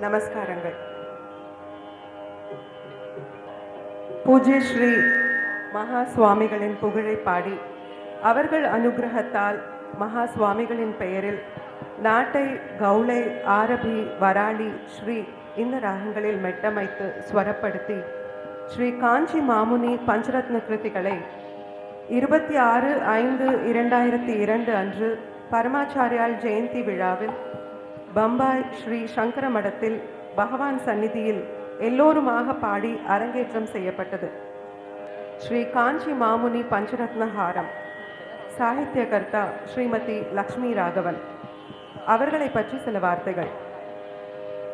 நமஸ்காரங்கள். பூஜ்ய ஸ்ரீ மகா சுவாமிகளின் புகழை பாடி அவர்கள் அனுகிரகத்தால் மகா சுவாமிகளின் பெயரில் நாட்டை கௌளை, ஆரபி, வராளி, ஸ்ரீ இந்த ராகங்களில் மெட்டமைத்து ஸ்வரப்படுத்தி ஸ்ரீ காஞ்சி மாமுனி பஞ்சரத்ன கிருதிகளை 26/5/2002 அன்று பரமாச்சாரியால் ஜெயந்தி விழாவில் பம்பாய் ஸ்ரீ சங்கர மடத்தில் பகவான் சந்நிதியில் எல்லோருமாக பாடி அரங்கேற்றம் செய்யப்பட்டது. ஸ்ரீ காஞ்சி மாமுனி பஞ்சரத்ன ஹாரம் சாகித்யகர்த்தா ஸ்ரீமதி லக்ஷ்மி ராகவன். அவர்களை பற்றி சில வார்த்தைகள்.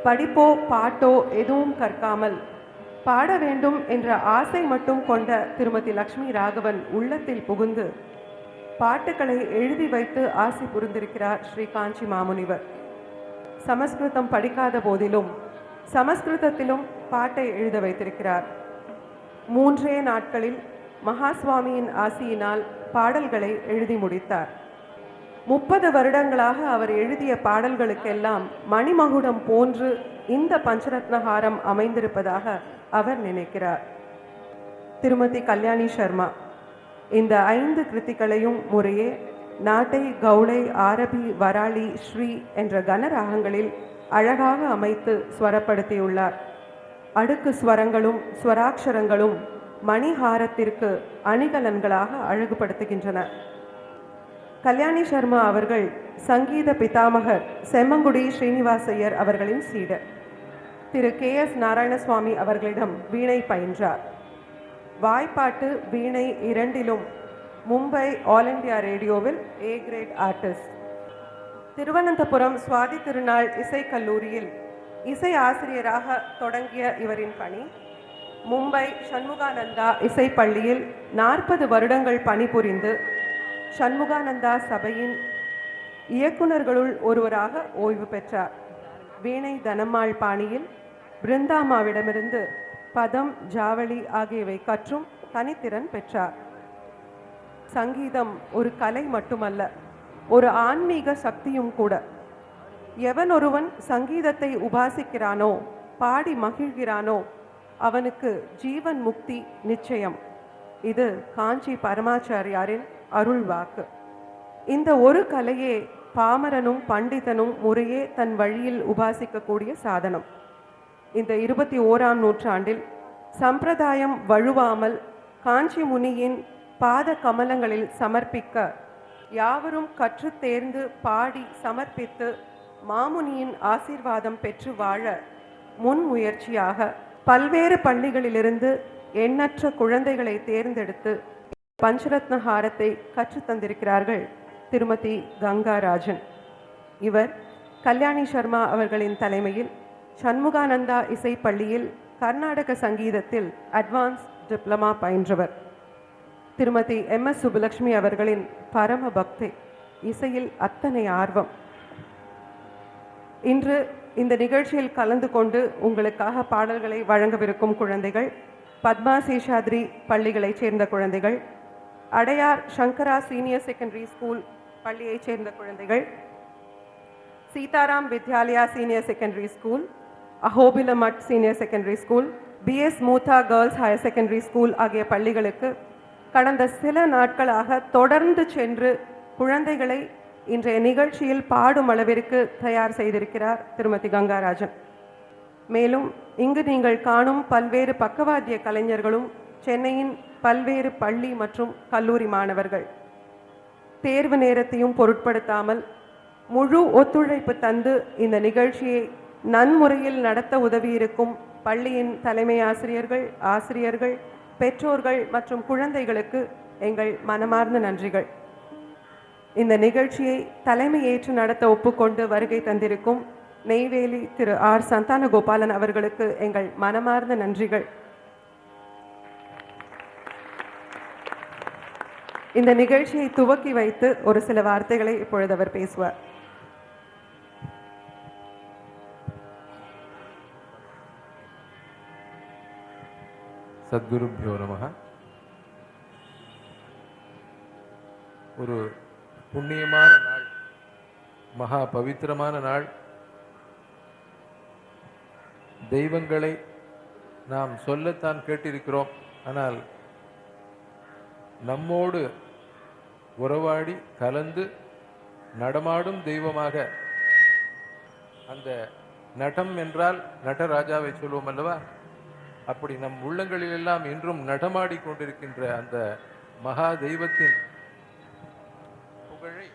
படிப்போ பாட்டோ எதுவும் கற்காமல் பாட வேண்டும் என்ற ஆசை மட்டும் கொண்ட திருமதி லக்ஷ்மி ராகவன் உள்ளத்தில் புகுந்து பாட்டுக்களை எழுதி வைத்து ஆசை புரிந்திருக்கிறார் ஸ்ரீ காஞ்சி மாமுனிவர். சமஸ்கிருதம் படிக்காத போதிலும் சமஸ்கிருதத்திலும் பாட்டை எழுத வைத்திருக்கிறார். 3 நாட்களில் மகாஸ்வாமியின் ஆசியினால் பாடல்களை எழுதி முடித்தார். 30 வருடங்களாக அவர் எழுதிய பாடல்களுக்கெல்லாம் மணிமகுடம் போன்று இந்த பஞ்சரத்னஹாரம் அமைந்திருப்பதாக அவர் நினைக்கிறார். திருமதி கல்யாணி சர்மா இந்த 5 கிருத்திகளையும் முறையே நாட்டை, கௌளை, ஆரபி, வராளி, ஸ்ரீ என்ற கனராகங்களில் அழகாக அமைத்து ஸ்வரப்படுத்தியுள்ளார். அடுக்கு ஸ்வரங்களும் ஸ்வராட்சரங்களும் மணிஹாரத்திற்கு அணிகலன்களாக அழகுபடுத்துகின்றன. கல்யாணி சர்மா அவர்கள் சங்கீத பிதாமகர் செம்மங்குடி ஸ்ரீனிவாசையர் அவர்களின் சீடர். திரு KS நாராயணசுவாமி அவர்களிடம் வீணை பயின்றார். வாய்ப்பாட்டு, வீணை இரண்டிலும் மும்பை ஆல் இண்டியா ரேடியோவில் A great artist. Thiruvananthapuram Swathi Thirunal இசைக்கல்லூரியில் இசை ஆசிரியராக தொடங்கிய இவரின் பணி மும்பை சண்முகானந்தா இசைப்பள்ளியில் 40 வருடங்கள் பணிபுரிந்து சண்முகானந்தா சபையின் இயக்குநர்களுள் ஒருவராக ஓய்வு பெற்றார். வீணை தனம்மாள் பாணியில் பிருந்தாமாவிடமிருந்து பதம், ஜாவளி ஆகியவை கற்றும் தனித்திறன் பெற்றார். சங்கீதம் ஒரு கலை மட்டுமல்ல, ஒரு ஆன்மீக சக்தியும் கூட. எவன் ஒருவன் சங்கீதத்தை உபாசிக்கிறானோ, பாடி மகிழ்கிறானோ, அவனுக்கு ஜீவன் முக்தி நிச்சயம். இது காஞ்சி பரமாச்சாரியாரின் அருள் வாக்கு. இந்த ஒரு கலையே பாமரனும் பண்டிதனும் முறையே தன் வழியில் உபாசிக்கக்கூடிய சாதனம். இந்த 21ஆம் நூற்றாண்டில் சம்பிரதாயம் வழுவாமல் காஞ்சி முனியின் பாத கமலங்களில் சமர்ப்பிக்க யாவரும் கற்று தேர்ந்து பாடி சமர்ப்பித்து மாமுனியின் ஆசீர்வாதம் பெற்று வாழ முன்முயற்சியாக பல்வேறு பள்ளிகளிலிருந்து எண்ணற்ற குழந்தைகளை தேர்ந்தெடுத்து பஞ்சரத்னஹாரத்தை கற்றுத்தந்திருக்கிறார்கள் திருமதி கங்காராஜன். இவர் கல்யாணி சர்மா அவர்களின் தலைமையில் சண்முகானந்தா இசைப்பள்ளியில் கர்நாடக சங்கீதத்தில் அட்வான்ஸ் டிப்ளமா பயின்றவர். திருமதி MS சுப்புலட்சுமி அவர்களின் பரம பக்தி, இசையில் அத்தனை ஆர்வம். இன்று இந்த நிகழ்ச்சியில் கலந்து கொண்டு உங்களுக்காக பாடல்களை வழங்கவிருக்கும் குழந்தைகள் பத்மா சேஷாத்ரி பள்ளிகளைச் சேர்ந்த குழந்தைகள், Adyar Sankara senior secondary school பள்ளியைச் சேர்ந்த குழந்தைகள், Sitaram Vidyalaya senior secondary school, Ahobilamath senior secondary school, BS Mutha girls higher secondary school ஆகிய பள்ளிகளுக்கு கடந்த சில நாட்களாக தொடர்ந்து சென்று குழந்தைகளை இன்றைய நிகழ்ச்சியில் பாடும் அளவிற்கு தயார் செய்திருக்கிறார் திருமதி கங்காராஜன். மேலும் இங்கு நீங்கள் காணும் பல்வேறு பக்கவாத்திய கலைஞர்களும் சென்னையின் பல்வேறு பள்ளி மற்றும் கல்லூரி மாணவர்கள். தேர்வு நேரத்தையும் பொருட்படுத்தாமல் முழு ஒத்துழைப்பு தந்து இந்த நிகழ்ச்சியை நன்முறையில் நடத்த உதவியிருக்கும் பள்ளியின் தலைமை ஆசிரியர்கள், ஆசிரியர்கள், பெற்றோர்கள் மற்றும் குழந்தைகளுக்கு எங்கள் மனமார்ந்த நன்றிகள். இந்த நிகழ்ச்சியை தலைமை ஏற்று நடத்த ஒப்புக்கொண்டு வருகை தந்திருக்கும் நெய்வேலி திரு R சந்தானகோபாலன் அவர்களுக்கு எங்கள் மனமார்ந்த நன்றிகள். இந்த நிகழ்ச்சியை துவக்கி வைத்து ஒரு சில வார்த்தைகளை இப்பொழுது அவர் பேசுவார். சத்குருப்யோ நமஹ. ஒரு புண்ணியமான நாள், மகா பவித்திரமான நாள். தெய்வங்களை நாம் சொல்லத்தான் கேட்டிருக்கிறோம். ஆனால் நம்மோடு உறவாடி கலந்து நடமாடும் தெய்வமாக அந்த நடம் என்றால் நடராஜாவை சொல்வோம் அல்லவா? அப்படி நம் உள்ளங்களிலெல்லாம் இன்றும் நடமாடி கொண்டிருக்கின்ற அந்த மகா தெய்வத்தின் புகழை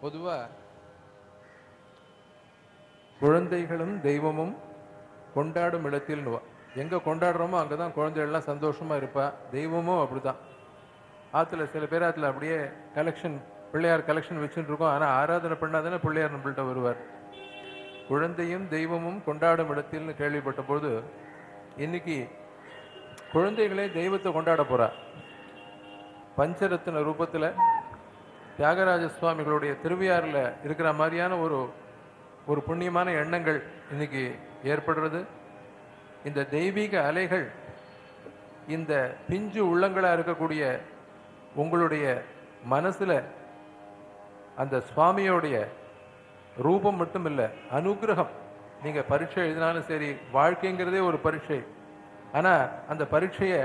பொதுவா குழந்தைகளும் தெய்வமும் கொண்டாடும் இடத்தில் எங்க கொண்டாடுறோமோ அங்கதான் குழந்தைகள்லாம் சந்தோஷமா இருப்பா. தெய்வமும் அப்படிதான். ஆத்துல சில பேர் ஆத்துல அப்படியே கலெக்ஷன் பிள்ளையார் கலெக்ஷன் வச்சுட்டு இருக்கோம். ஆனா ஆராதனை பண்ணாதானே பிள்ளையார் நம்மள்கிட்ட வருவார். குழந்தையும் தெய்வமும் கொண்டாடும் இடத்தில்னு கேள்விப்பட்ட போது இன்னைக்கு குழந்தைகளே தெய்வத்தை கொண்டாட போறா. பஞ்சரத்ன ரூபத்துல தியாகராஜ சுவாமிகளுடைய திருவையாறுல இருக்கிற மாதிரியான ஒரு புண்ணியமான எண்ணங்கள் இன்னைக்கு ஏற்படுறது. இந்த தெய்வீக அலைகள் இந்த பிஞ்சு உள்ளங்களா இருக்கக்கூடிய உங்களுடைய மனசுல அந்த சுவாமியோடைய ரூபம் மட்டும் இல்லை, அனுகிரகம். நீங்க பரீட்சை எழுதினாலும் சரி, வாழ்க்கைங்கிறதே ஒரு பரீட்சை. ஆனா அந்த பரீட்சையை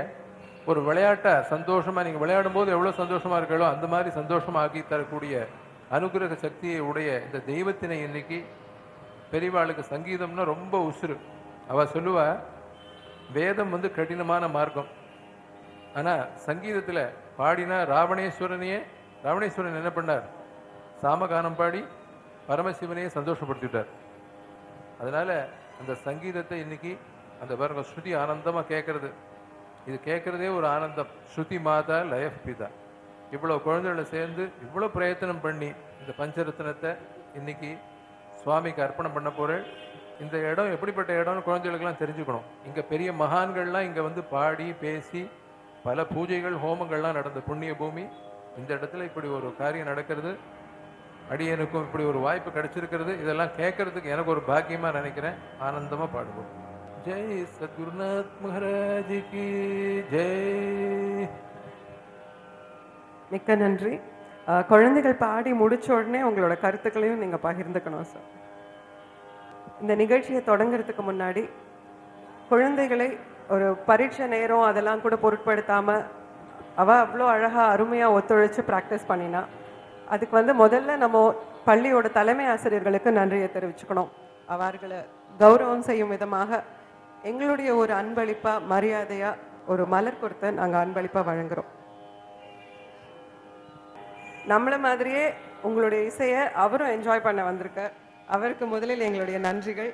ஒரு விளையாட்டா சந்தோஷமா நீங்க விளையாடும் போது எவ்வளவு சந்தோஷமா இருக்கோ அந்த மாதிரி சந்தோஷமா ஆக்கி தரக்கூடிய அனுகிரக சக்தியை உடைய இந்த தெய்வத்தினை இன்னைக்கு பெரியவாளுக்கு சங்கீதம்னா ரொம்ப உசுறு. அவ சொல்லுவா, வேதம் கடினமான மார்க்கம். ஆனா சங்கீதத்துல பாடினா ராவணேஸ்வரன் என்ன பண்ணார்? சாமகானம் பாடி பரமசிவனையே சந்தோஷப்படுத்திட்டார். அதனால அந்த சங்கீதத்தை இன்னைக்கு அந்த பாருங்க ஸ்ருதி ஆனந்தமா கேட்கறது, இது கேட்கறதே ஒரு ஆனந்தம். ஸ்ருதி மாதா லயப் பிதா. இவ்வளவு குழந்தைகளை சேர்ந்து இவ்வளவு பிரயத்தனம் பண்ணி இந்த பஞ்சரத்னத்தை இன்னைக்கு சுவாமிக்கு அர்ப்பணம் பண்ண போறேன். இந்த இடம் எப்படிப்பட்ட இடம்னு குழந்தைகளுக்கெல்லாம் தெரிஞ்சுக்கணும். இங்க பெரிய மகான்கள்லாம் இங்க பாடி பேசி பல பூஜைகள் ஹோமங்கள்லாம் நடந்த புண்ணிய பூமி. இந்த இடத்துல இப்படி ஒரு காரியம் நடக்கிறது, அடியனுக்கும் இப்படி ஒரு வாய்ப்பு கிடைச்சிருக்கிறது. இதெல்லாம் கேட்கறதுக்கு எனக்கு ஒரு பாக்கியமா நினைக்கிறேன். ஆனந்தமா பாடுவோம். ஜெய் சத்குருநாத் மகாராஜுக்கு ஜெய். மிக்க நன்றி. குழந்தைகள் பாடி முடிச்ச உடனே உங்களோட கருத்துக்களையும் நீங்க பகிர்ந்துக்கணும் சார். இந்த நிகழ்ச்சியை தொடங்குறதுக்கு முன்னாடி குழந்தைகளை ஒரு பரீட்சை நேரம் அதெல்லாம் கூட பொருட்படுத்தாம அவ அவ்வளோ அழகா அருமையா ஒத்துழைச்சு ப்ராக்டிஸ் பண்ணினா. அதுக்கு முதல்ல நம்ம பள்ளியோட தலைமை ஆசிரியர்களுக்கு நன்றியை தெரிவிச்சுக்கணும். அவர்களை கௌரவம் செய்யும் விதமாக எங்களுடைய ஒரு அன்பளிப்பா மரியாதையா ஒரு மலர் கொடுத்து நாங்கள் அன்பளிப்பா வழங்குறோம். நம்மள மாதிரியே உங்களுடைய இசையை அவரும் என்ஜாய் பண்ண வந்திருக்க. அவருக்கு முதலில் எங்களுடைய நன்றிகள்.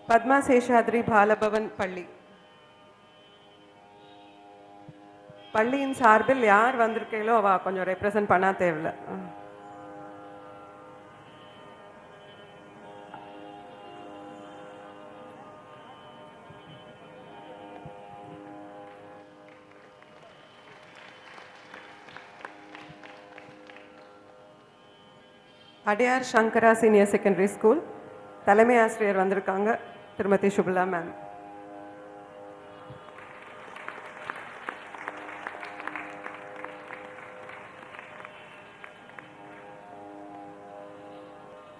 பத்மா சேஷாத்ரி பாலபவன் பள்ளியின் சார்பில் யார் வந்திருக்கீங்களோ அவ கொஞ்சம் ரெப்ரசன்ட் பண்ணா தேவையில்ல. Adyar Sankara senior secondary school தலைமை ஆசிரியர் வந்திருக்காங்க, Thirumathi Subala ma'am.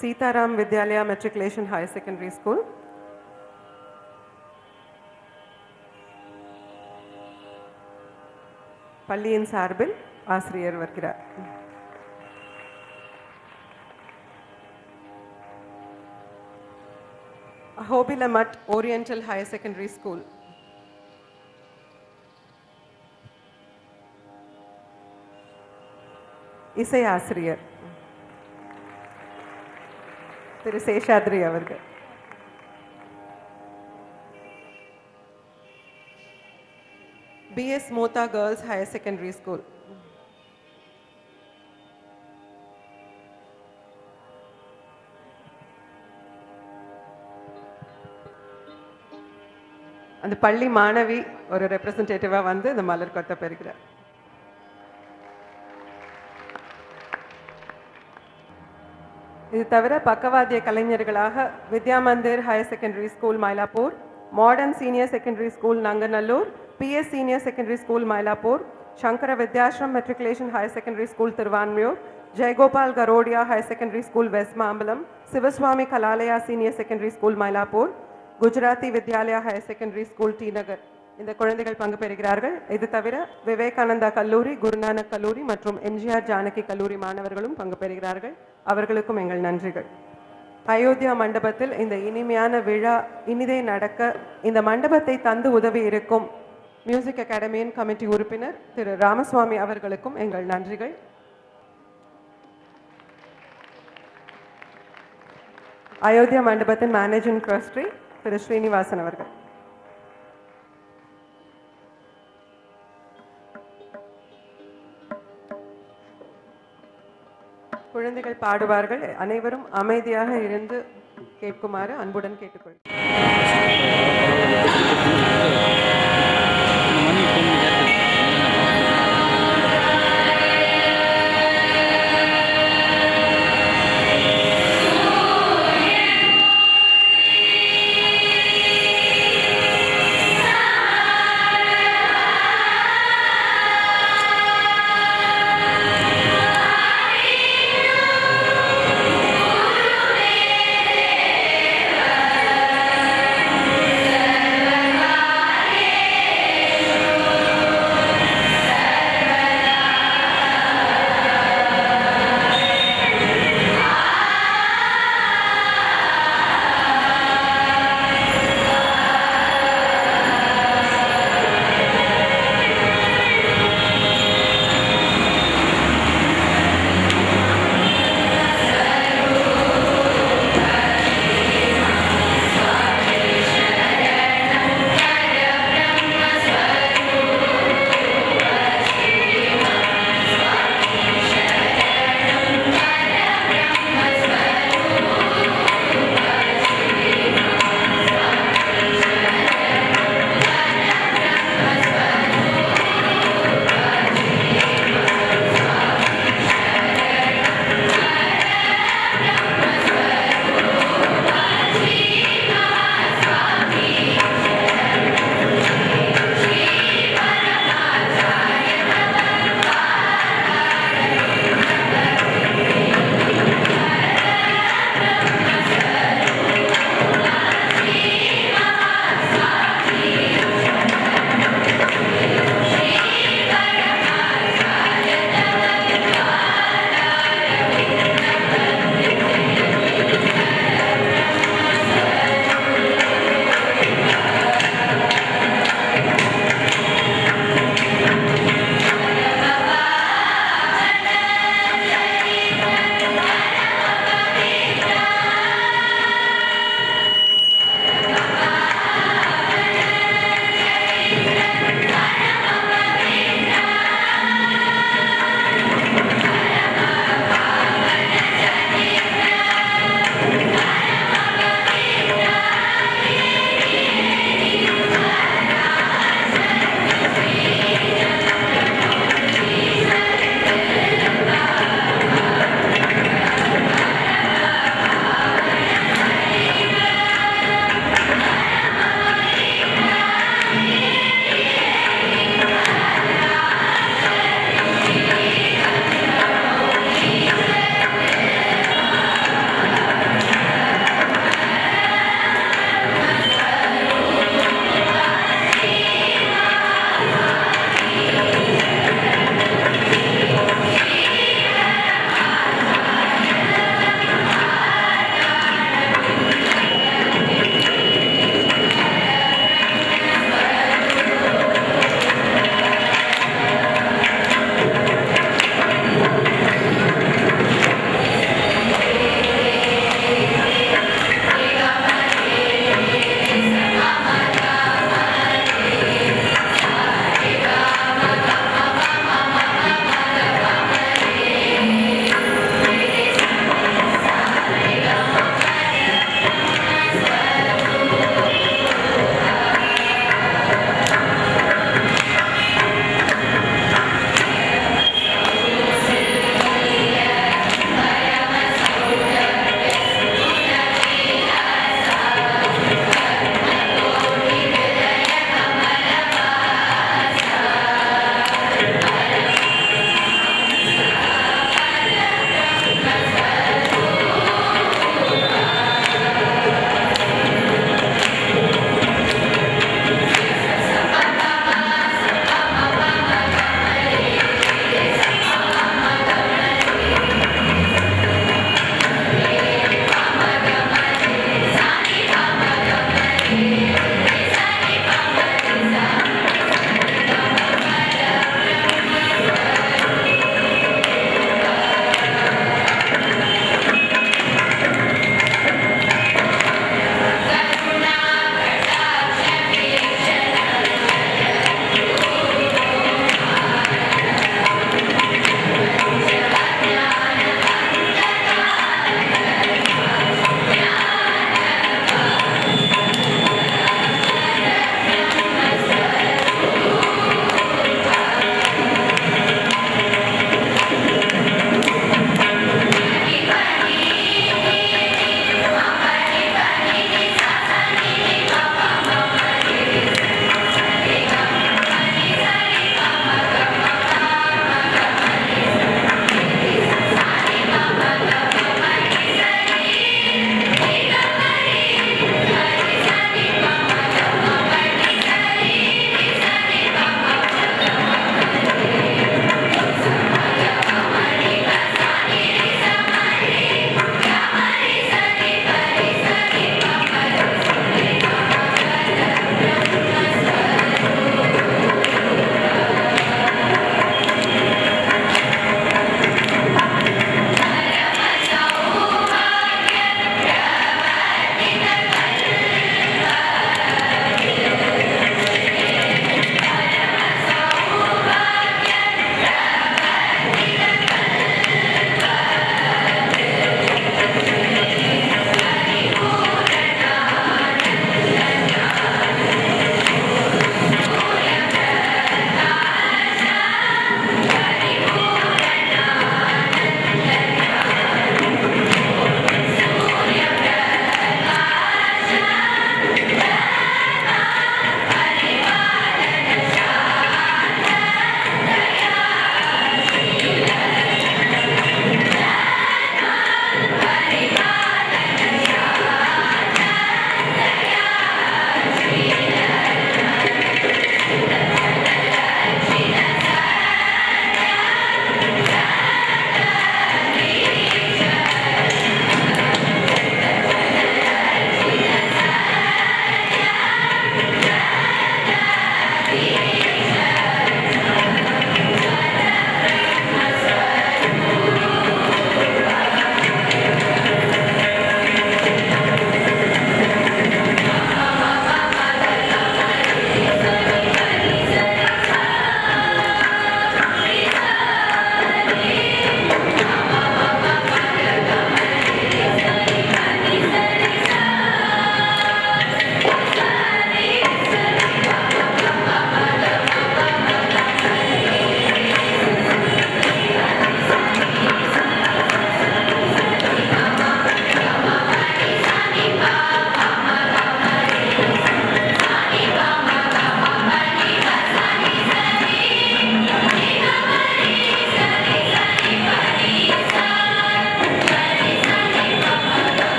Sitaram Vidyalaya matriculation higher secondary school பள்ளியின் சார்பில் ஆசிரியர் வருகிறார். Hobilamat Oriental Higher Secondary School. இசை ஆசிரியர் திரு சேஷாத்ரி அவர்கள். BS Mota Girls Higher Secondary School. அந்த பள்ளி மாணவி ஒரு ரெப்ரசன்டேட்டிவா இந்த மலர் கொத்த பெறுகிறார். இது தவிர பக்கவாத்திய கலைஞர்களாக Vidya Mandir higher secondary school Mylapore, modern senior secondary school Nanganallur, PS senior secondary school Mylapore, Sankara Vidyashram matriculation higher secondary school Thiruvanmiyur, Jayagopal Garodia High Secondary School, West Mambalam, Sivaswamy Kalalaya Senior Secondary School, Mylapore, Gujarati Vidyalaya High Secondary School, T Nagar. இந்த குழந்தைகள் பங்கு பெறுகிறார்கள். இது தவிர விவேகானந்தா கல்லூரி, குருநானக் கல்லூரி மற்றும் எம்ஜிஆர் ஜானகி கல்லூரி மாணவர்களும் பங்கு பெறுகிறார்கள். அவர்களுக்கும் எங்கள் நன்றிகள். அயோத்தியா மண்டபத்தில் இந்த இனிமையான விழா இனிதே நடக்க இந்த மண்டபத்தை தந்து உதவி இருக்கும் மியூசிக் அகாடமியின் கமிட்டி உறுப்பினர் திரு ராமசுவாமி அவர்களுக்கும் எங்கள் நன்றிகள். அயோத்தியா மண்டபத்தின் மேனேஜிங் ட்ரஸ்டி திரு ஸ்ரீனிவாசன் அவர்கள். குழந்தைகள் பாடுவார்கள். அனைவரும் அமைதியாக இருந்து கேட்குமாறு அன்புடன் கேட்டுக்கொள்கிறேன்.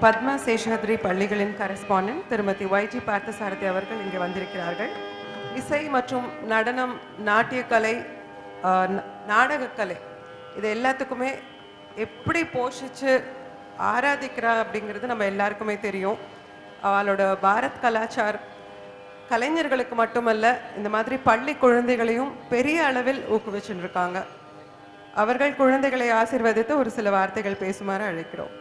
பத்மா சேஷாத்ரி பள்ளிகளின் கரஸ்பாண்டன்ட் திருமதி YG பார்த்தசாரதி அவர்கள் இங்கே வந்திருக்கிறார்கள். இசை மற்றும் நடனம், நாட்டியக்கலை, நாடகக்கலை இது எல்லாத்துக்குமே எப்படி போஷிச்சு ஆராதிக்கிறா அப்படிங்கிறது நம்ம எல்லாருக்குமே தெரியும். அவளோட பாரத் கலாச்சார் கலைஞர்களுக்கு மட்டுமல்ல, இந்த மாதிரி பள்ளி குழந்தைகளையும் பெரிய அளவில் ஊக்குவிச்சுட்டு இருக்காங்க. அவர்கள் குழந்தைகளை ஆசீர்வதித்து ஒரு சில வார்த்தைகள் பேசுமாறு அழைக்கிறோம்.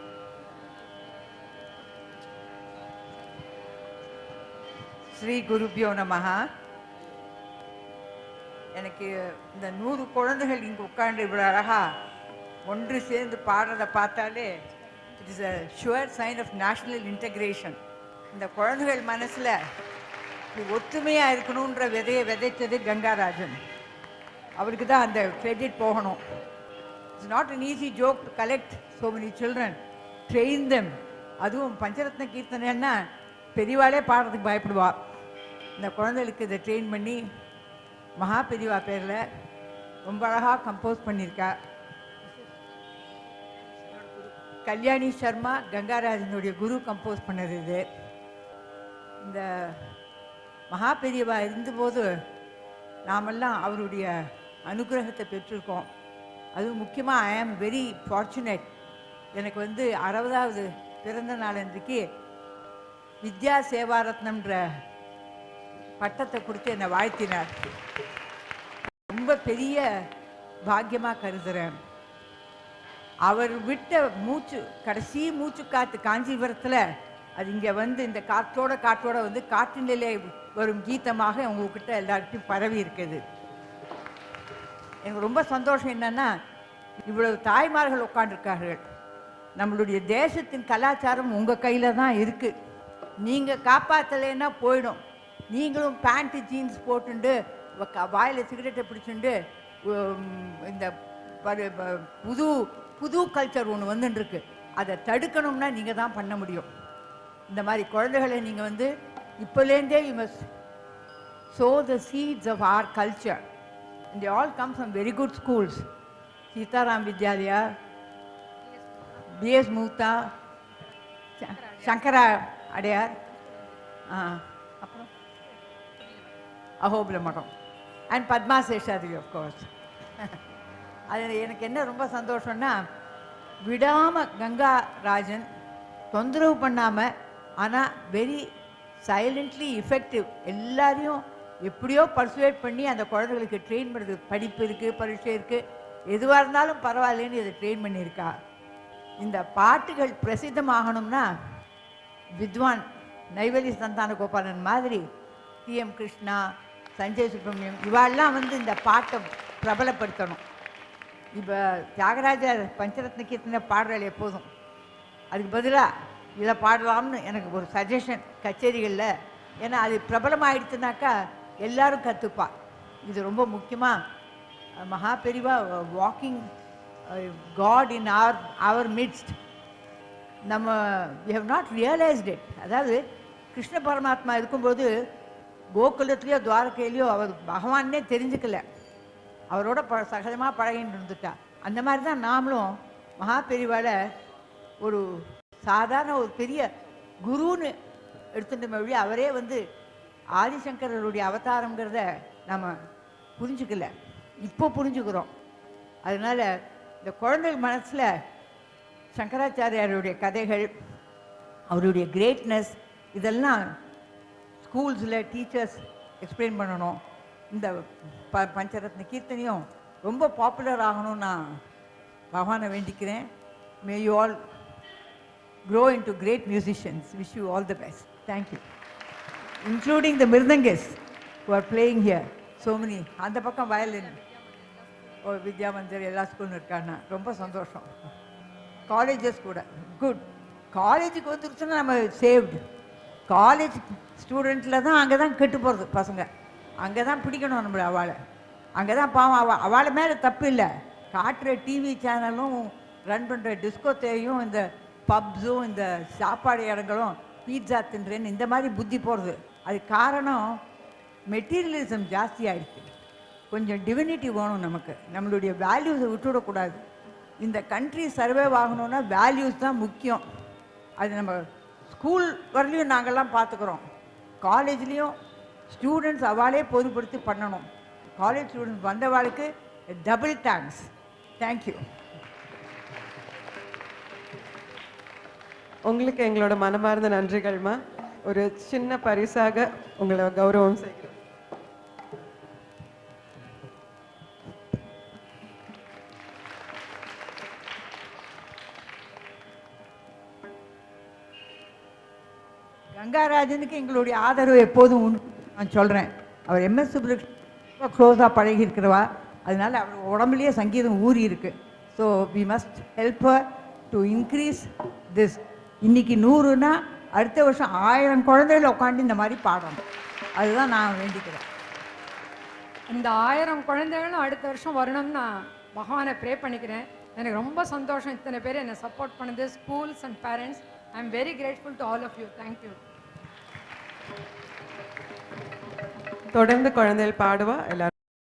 ஸ்ரீ குருபியோ நமஹா. எனக்கு இந்த 100 குழந்தைகள் இங்கே உட்கார்ந்து இவ்வளோ அழகா ஒன்று சேர்ந்து பாடுறதை பார்த்தாலே it is a sure sign of national integration. இந்த குழந்தைகள் மனசில் ஒற்றுமையாக இருக்கணுன்ற விதையை விதைத்தது கங்காராஜன். அவருக்கு தான் அந்த கிரெடிட் போகணும். It's not an easy joke to collect so many children, train them. அதுவும் பஞ்சரத்ன கீர்த்தனைன்னா பெரியவாளே பாடுறதுக்கு பயப்படுவா. இந்த குழந்தைகளுக்கு இதை ட்ரெயின் பண்ணி மகா பெரியவா பேரில் ரொம்ப அழகாக கம்போஸ் பண்ணியிருக்கா. கல்யாணி சர்மா கங்காராஜனுடைய குரு கம்போஸ் பண்ணது இது. இந்த மகா பெரியவா இருந்தபோது நாமெல்லாம் அவருடைய அனுகிரகத்தை பெற்றிருக்கோம். அதுவும் முக்கியமாக ஐ ஆம் வெரி ஃபார்ச்சுனேட். எனக்கு 60வது பிறந்த நாள் அன்றைக்கு வித்யா சேவாரத்னம்ன்ற பட்டத்தை கொடுத்து என்னை வாழ்த்தினார். ரொம்ப பெரிய பாக்கியமாக கருதுகிறேன். அவர் விட்ட மூச்சு, கடைசி மூச்சு காற்று காஞ்சிபுரத்தில் அது இங்கே இந்த காற்றோட காற்றினிலே வரும் கீதமாக உங்ககிட்ட எல்லார்கிட்டையும் பரவி இருக்குது. எனக்கு ரொம்ப சந்தோஷம் என்னன்னா, இவ்வளவு தாய்மார்கள் உட்காந்துருக்கார்கள். நம்மளுடைய தேசத்தின் கலாச்சாரம் உங்கள் கையில் தான் இருக்குது. நீங்கள் காப்பாற்றலைன்னா போயிடும். நீங்களும் பேண்ட்டு ஜீன்ஸ் போட்டுண்டு வாயில் சிகரெட்டை பிடிச்சுண்டு இந்த புது புது கல்ச்சர் ஒன்று வந்துட்டுருக்கு. அதை தடுக்கணும்னா நீங்கள் தான் பண்ண முடியும். இந்த மாதிரி குழந்தைகளை நீங்கள் இப்போலேருந்தே you must sow the seeds of our culture. And they all come from very good schools. Sitaram Vidyalaya, B.S. Mutha, Shankara Adayar, Ahobla Makam, and Padma Seshadri, of course. அது எனக்கு என்ன ரொம்ப சந்தோஷம்னா, விடாமல் கங்கா ராஜன் தொந்தரவு பண்ணாமல், ஆனால் வெரி சைலண்ட்லி எஃபெக்டிவ், எல்லாரையும் எப்படியோ பர்சுவேட் பண்ணி அந்த குழந்தைகளுக்கு ட்ரெயின் பண்ணுறது. படிப்பு இருக்குது, பரீட்சை இருக்குது, எதுவாக இருந்தாலும் பரவாயில்லன்னு இதை ட்ரெயின் பண்ணியிருக்கா. இந்த பாட்டுகள் பிரசித்தமாகணும்னா வித்வான் நைவேலி சந்தான கோபாலன் மாதிரி T.M. கிருஷ்ணா, சஞ்சய் சுப்ரமணியம் இவாளெல்லாம் இந்த பாட்டை பிரபலப்படுத்தணும். இப்போ தியாகராஜர் பஞ்சரத்ன கீர்த்தனை பாடுறாள் எப்போதும். அதுக்கு பதிலாக இதை பாடலாம்னு எனக்கு ஒரு சஜஷன் கச்சேரிகளில். ஏன்னா அது பிரபலமாகிடுச்சுனாக்கா எல்லாரும் கற்றுப்பா. இது ரொம்ப முக்கியமாக Maha Periva walking god in our midst. நம்ம we have not realised it. அதாவது கிருஷ்ண பரமாத்மா இருக்கும்போது கோகுலத்துலேயோ துவாரகையிலையோ அவர் பகவானே தெரிஞ்சுக்கல, அவரோட சகஜமாக பழகின்னு இருந்துட்டா. அந்த மாதிரி தான் நாமளும் மகா பெரிவால ஒரு சாதாரண ஒரு பெரிய குருன்னு எடுத்துட்ட மொழி. அவரே ஆதிசங்கரருடைய அவதாரங்கிறத நம்ம புரிஞ்சுக்கல, இப்போ புரிஞ்சுக்கிறோம். அதனால் இந்த குழந்தைகள் மனசில் சங்கராச்சாரியாருடைய கதைகள், அவருடைய கிரேட்னஸ் இதெல்லாம் ஸ்கூல்ஸில் டீச்சர்ஸ் எக்ஸ்பிளைன் பண்ணணும். இந்த பஞ்சரத்ன கீர்த்தனையும் ரொம்ப பாப்புலர் ஆகணும்னு நான் பகவானை வேண்டிக்கிறேன். மே you all grow into great musicians. Wish you all the best. Thank you. Including the Mridangis who are playing here. So many. அந்த பக்கம் வயலின் வித்யா மந்திர் எல்லா ஸ்கூலும் இருக்காங்க. ரொம்ப சந்தோஷம். காலேஜஸ் கூட குட். காலேஜுக்கு வந்துருச்சுன்னா நம்ம சேவ்டு. காலேஜ் ஸ்டூடெண்ட்டில் தான் அங்கே தான் கெட்டு போகிறது பசங்க. அங்கே தான் பிடிக்கணும் நம்மளை. அவளை அங்கே தான் பாவம். அவளை மேலே தப்பு இல்லை. காட்டுற டிவி சேனலும் ரன் பண்ணுற டிஸ்கோத்தையும் இந்த பப்ஸும் இந்த சாப்பாடு இடங்களும் பீட்சா தின்றேன்னு இந்த மாதிரி புத்தி போகிறது. அது காரணம் மெட்டீரியலிசம் ஜாஸ்தி ஆகிடுச்சு. கொஞ்சம் டிவினிட்டி வேணும் நமக்கு. நம்மளுடைய வேல்யூஸை விட்டுவிடக்கூடாது. இந்த கண்ட்ரி சர்வே ஆகணுன்னா வேல்யூஸ் தான் முக்கியம். அது நம்ம ஸ்கூல் வரலையும் நாங்கள்லாம் பார்த்துக்குறோம். காலேஜ்லேயும் ஸ்டூடெண்ட்ஸ் அவளே பொதுப்படுத்தி பண்ணணும். காலேஜ் ஸ்டூடெண்ட்ஸ் வந்தவாளுக்கு டபுள் தேங்க்ஸ். தேங்க்யூ. உங்களுக்கு எங்களோட மனமார்ந்த நன்றிகள்மா. ஒரு சின்ன பரிசாக உங்களை கௌரவம் செய்கிறோம். கங்காராஜனுக்கு எங்களுடைய ஆதரவு எப்போதும் உண்டு. நான் சொல்கிறேன், அவர் எம்எஸ் சுப்புலட்சுமி க்ளோஸாக பழகி இருக்கிறவா, அதனால அவர் உடம்புலேயே சங்கீதம் ஊறி இருக்கு. So we must help her to increase this. இன்னைக்கு 100னா அடுத்த வருஷம் 1000 குழந்தைகள் உட்காந்து இந்த மாதிரி பாடணும். அதுதான் நான் வேண்டிக்கிறேன். இந்த 1000 குழந்தைகளும் அடுத்த வருஷம் வரணும்னு நான் பகவானை ப்ரே பண்ணிக்கிறேன். எனக்கு ரொம்ப சந்தோஷம் இத்தனை பேர் என்னை சப்போர்ட் பண்ணது, schools and parents. I am very grateful to all of you. Thank you. தொடர்ந்து குழந்தைகள் பாடுவா எல்லாரும்.